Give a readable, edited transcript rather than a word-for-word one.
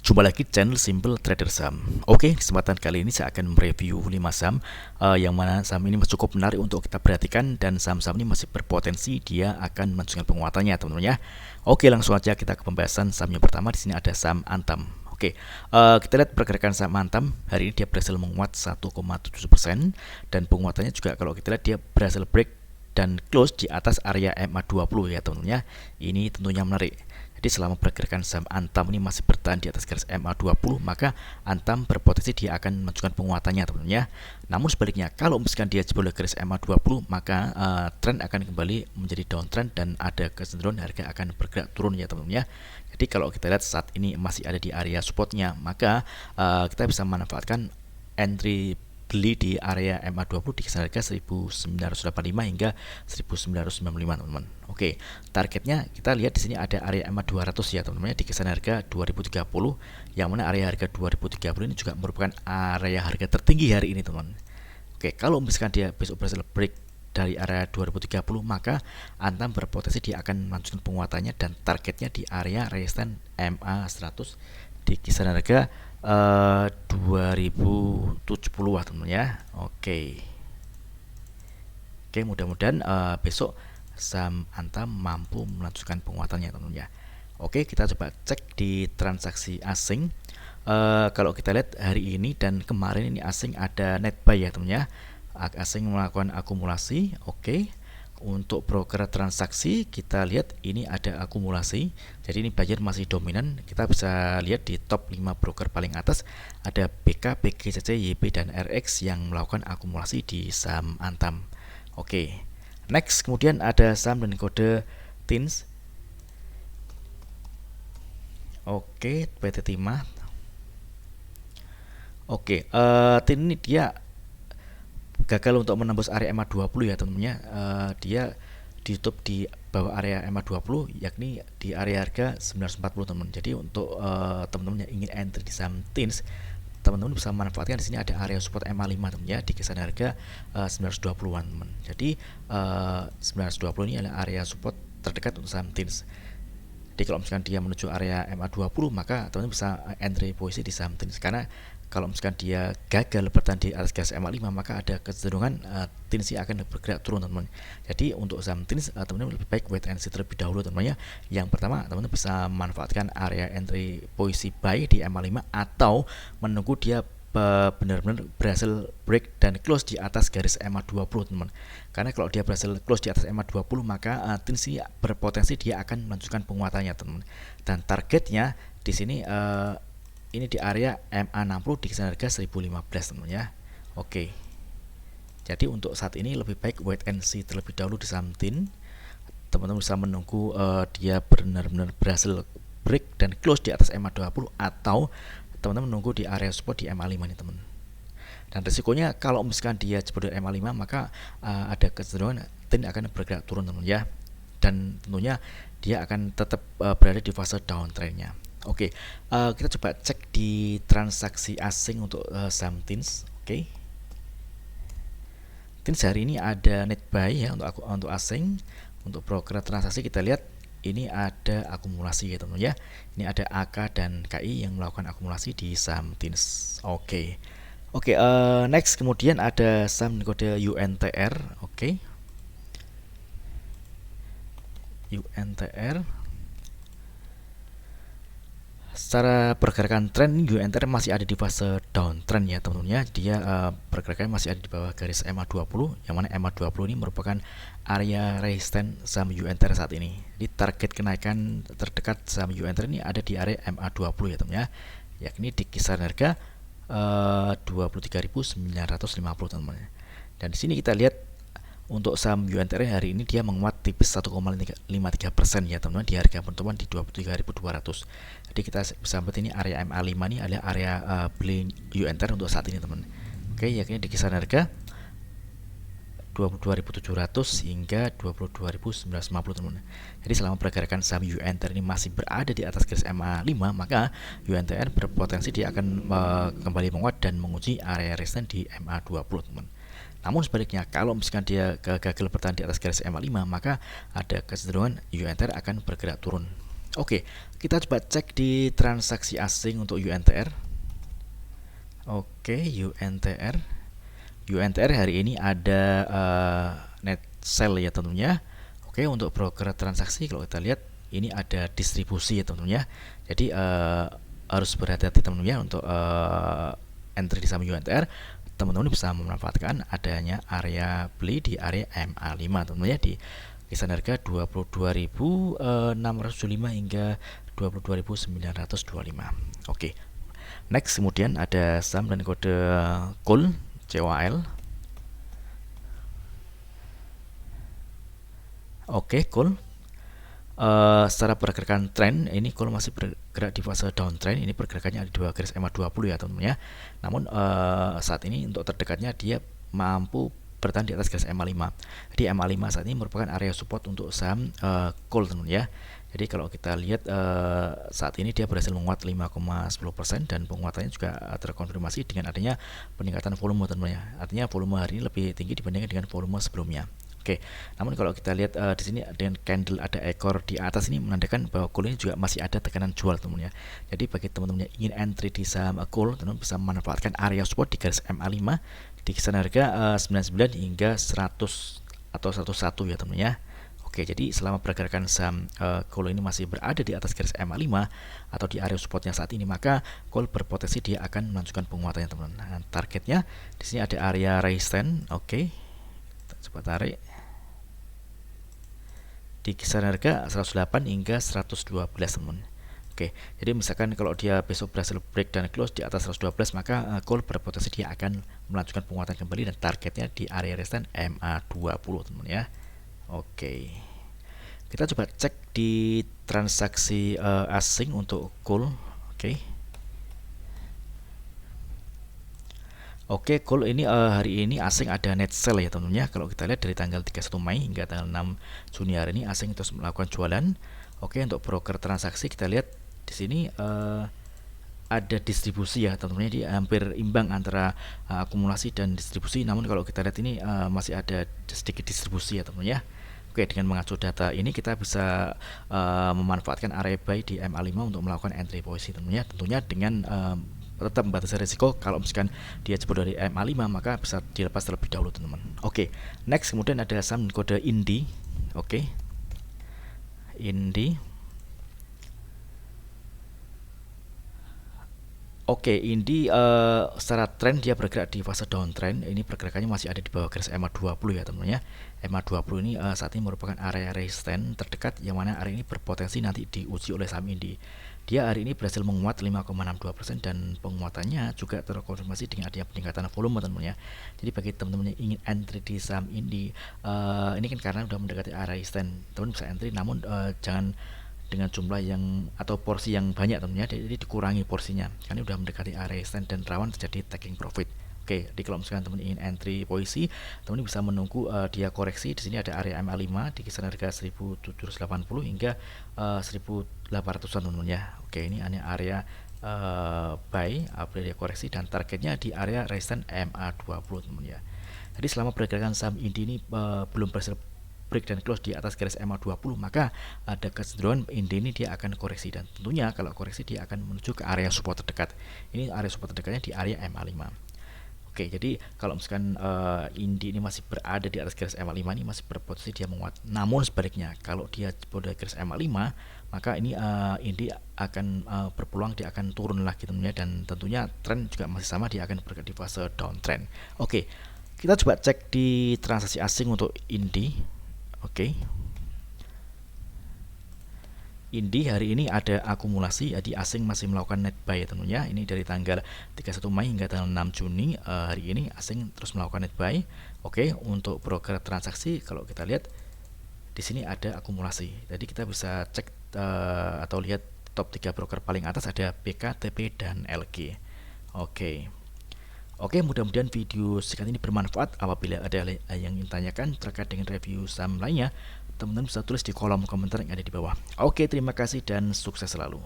Jumpa lagi channel Simple Trader Saham. Oke, kesempatan kali ini saya akan mereview 5 saham yang mana saham ini cukup menarik untuk kita perhatikan dan saham-saham ini masih berpotensi dia akan melanjutkan penguatannya, teman-teman ya. Oke, langsung aja kita ke pembahasan saham yang pertama. Di sini ada saham Antam. Oke, kita lihat pergerakan saham Antam hari ini dia berhasil menguat 1,7% dan penguatannya juga kalau kita lihat dia berhasil break dan close di atas area MA20 ya teman-teman ya. Ini tentunya menarik. Jadi selama pergerakan saham Antam ini masih bertahan di atas garis MA20, maka Antam berpotensi dia akan menunjukkan penguatannya teman-teman ya. Namun sebaliknya, kalau misalkan dia jebol garis MA20, maka tren akan kembali menjadi downtrend dan ada kecenderungan harga akan bergerak turun ya teman-teman ya. Jadi kalau kita lihat saat ini masih ada di area supportnya, maka kita bisa memanfaatkan entry beli di area MA20 di kisaran harga 1985 hingga 1995 teman-teman. Oke, targetnya kita lihat di sini ada area MA200 ya teman-teman di kisaran harga 2030, yang mana area harga 2030 ini juga merupakan area harga tertinggi hari ini teman-teman. Oke, kalau misalkan dia besok berhasil break dari area 2030, maka Antam berpotensi dia akan melanjutkan penguatannya dan targetnya di area resistance MA100 di kisaran harga 2070 teman-teman ya. Oke, mudah-mudahan besok saham Antam mampu melanjutkan penguatannya teman-teman ya. Oke, kita coba cek di transaksi asing. Kalau kita lihat hari ini dan kemarin ini asing ada net buy ya teman-teman ya. Asing melakukan akumulasi. Oke. Untuk broker transaksi kita lihat ini ada akumulasi, jadi ini buyer masih dominan. Kita bisa lihat di top 5 broker paling atas ada BK, PGCC, YP dan RX yang melakukan akumulasi di saham Antam. Oke, next kemudian ada saham dengan kode TINS. Oke, PT Timah. Oke, TIN ini dia gagal untuk menembus area MA20 ya teman-teman ya. Dia ditutup di bawah area MA20 yakni di area harga 940 teman-teman. Jadi untuk teman-teman yang ingin entry di saham TINS, teman-teman bisa memanfaatkan di sini ada area support MA5 teman-teman ya di kisaran harga 920-an teman. Jadi 920 ini adalah area support terdekat untuk saham TINS. Jadi kalau misalkan dia menuju area MA20, maka teman-teman bisa entry posisi di saham TINS, karena kalau misalkan dia gagal bertahan di atas garis MA5, maka ada kecenderungan TINS akan bergerak turun teman-teman. Jadi untuk saham TINS teman-teman lebih baik wait and see terlebih dahulu teman-teman ya. Yang pertama teman-teman bisa memanfaatkan area entry posisi buy di MA5 atau menunggu dia benar-benar berhasil break dan close di atas garis MA20 teman-teman. Karena kalau dia berhasil close di atas MA20, maka TINS berpotensi dia akan melanjutkan penguatannya teman-teman. Dan targetnya di sini ini di area MA60 di kisaran harga 1015 teman-teman ya. Oke. Jadi untuk saat ini lebih baik wait and see terlebih dahulu di saham TIN. Teman-teman bisa menunggu dia benar-benar berhasil break dan close di atas MA20 atau teman-teman menunggu di area support di MA5 nih teman. Dan resikonya kalau misalkan dia jebol di MA5, maka ada kecenderungan TIN akan bergerak turun teman-teman ya. Dan tentunya dia akan tetap berada di fase downtrendnya. Oke, kita coba cek di transaksi asing untuk saham TINS. Oke, TINS hari ini ada net buy ya untuk asing. Untuk broker transaksi kita lihat ini ada akumulasi ya teman-teman ya. Ini ada AK dan KI yang melakukan akumulasi di saham TINS. Oke, next kemudian ada saham kode UNTR. Oke, UNTR. Secara pergerakan tren UNTR masih ada di fase downtrend ya teman-teman ya. Dia pergerakan masih ada di bawah garis MA20, yang mana MA20 ini merupakan area resistance saham UNTR saat ini. Di target kenaikan terdekat saham UNTR ini ada di area MA20 ya teman-teman ya, yakni di kisaran harga 23.950 teman-teman. Dan di sini kita lihat untuk saham UNTR hari ini dia menguat tipis 1,53% ya teman-teman di harga penutupan di 23.200. Jadi kita bisa melihat ini area MA5 ini adalah area beli UNTR untuk saat ini teman. Oke, yakni di kisaran harga 22.700 hingga 22.950 teman. Jadi selama pergerakan saham UNTR ini masih berada di atas garis MA5, maka UNTR berpotensi dia akan kembali menguat dan menguji area resistance di MA20 teman. Namun sebaliknya, kalau misalkan dia gagal bertahan di atas garis MA5, maka ada kecenderungan UNTR akan bergerak turun. Oke, kita coba cek di transaksi asing untuk UNTR. Oke, UNTR. UNTR hari ini ada net sell ya tentunya. Oke, untuk broker transaksi kalau kita lihat ini ada distribusi ya tentunya. Jadi harus berhati-hati teman-teman ya untuk entry di saham UNTR. Teman-teman bisa memanfaatkan adanya area beli di area MA5 teman-teman ya, di kisaran harga 22.675 hingga 22.925. Oke. Next kemudian ada saham dan kode COL COAL. Oke, COL. Secara pergerakan tren ini COL masih bergerak di fase downtrend. Ini pergerakannya ada di bawah garis EMA 20 ya teman-teman ya. Namun saat ini untuk terdekatnya dia mampu bertahan di atas garis EMA 5. Jadi EMA 5 saat ini merupakan area support untuk saham COL teman-teman ya. Jadi kalau kita lihat saat ini dia berhasil menguat 5,10% dan penguatannya juga terkonfirmasi dengan adanya peningkatan volume teman-teman ya. Artinya volume hari ini lebih tinggi dibandingkan dengan volume sebelumnya. Oke, namun kalau kita lihat di sini dengan candle ada ekor di atas ini menandakan bahwa COL ini juga masih ada tekanan jual teman-teman ya. Jadi bagi teman-teman yang ingin entry di saham COL, teman-teman bisa memanfaatkan area support di garis MA5 di kisaran harga 99 hingga 100 atau 101 ya teman-teman ya. Oke, jadi selama pergerakan saham COL ini masih berada di atas garis MA5 atau di area supportnya saat ini, maka COL berpotensi dia akan melanjutkan penguatannya teman-teman. Nah, targetnya di sini ada area resistance. Oke, kita coba tarik di kisaran harga 108 hingga 112 teman. Oke, jadi misalkan kalau dia besok berhasil break dan close di atas 112, maka COL berpotensi dia akan melanjutkan penguatan kembali dan targetnya di area resistance MA20 teman ya. Oke, kita coba cek di transaksi asing untuk COL. Oke, COL ini hari ini asing ada net sell ya teman-teman ya. Kalau kita lihat dari tanggal 31 Mei hingga tanggal 6 Juni hari ini asing terus melakukan jualan. Oke, untuk broker transaksi kita lihat di sini ada distribusi ya teman-teman. Dia hampir imbang antara akumulasi dan distribusi. Namun kalau kita lihat ini masih ada sedikit distribusi ya teman-teman ya. Oke, dengan mengacu data ini kita bisa memanfaatkan area buy di MA5 untuk melakukan entry posisi teman-teman ya. Tentunya dengan tetap membatasi risiko. Kalau misalkan dia jebol dari MA5 maka bisa dilepas terlebih dahulu teman-teman. Oke, next kemudian ada saham kode INDI. Oke, INDI. Oke, INDI secara tren dia bergerak di fase downtrend. Ini pergerakannya masih ada di bawah garis EMA 20 ya teman-teman ya. EMA 20 ini saat ini merupakan area resistance terdekat yang mana area ini berpotensi nanti diuji oleh saham INDI. Dia hari ini berhasil menguat 5,62% dan penguatannya juga terkonfirmasi dengan adanya peningkatan volume teman-teman ya. Jadi bagi teman-teman yang ingin entry di saham INDI, ini kan karena sudah mendekati area resistance, teman bisa entry, namun jangan dengan jumlah yang atau porsi yang banyak teman-teman ya. Jadi dikurangi porsinya karena sudah mendekati area resistance dan rawan terjadi taking profit. Oke, jadi kalau misalkan teman ingin entry posisi, teman bisa menunggu dia koreksi. Di sini ada area MA5 di kisaran harga 1780 hingga 1800-an teman ya. Oke, ini hanya area buy, area koreksi dan targetnya di area resistance MA20 teman ya. Jadi selama pergerakan saham INDI ini belum berhasil break dan close di atas garis MA20, maka ada kecenderungan INDI ini dia akan koreksi dan tentunya kalau koreksi dia akan menuju ke area support terdekat. Ini area support terdekatnya di area MA5. Oke, jadi kalau misalkan INDI ini masih berada di atas garis MA5 ini masih berpotensi dia menguat. Namun sebaliknya, kalau dia jebol dari garis MA5, maka ini INDI akan berpeluang dia akan turun lagi tentunya dan tentunya tren juga masih sama, dia akan bergerak di fase downtrend. Oke, kita coba cek di transaksi asing untuk INDI. Oke. INDI hari ini ada akumulasi, jadi asing masih melakukan net buy ya teman-teman ya. Ini dari tanggal 31 Mei hingga tanggal 6 Juni hari ini asing terus melakukan net buy. Oke, untuk broker transaksi kalau kita lihat di sini ada akumulasi. Jadi kita bisa cek atau lihat top 3 broker paling atas ada BK, TP dan LG. Oke. Oke, mudah-mudahan video sekian ini bermanfaat. Apabila ada yang ingin tanyakan terkait dengan review saham lainnya, teman-teman bisa tulis di kolom komentar yang ada di bawah. Oke, terima kasih dan sukses selalu.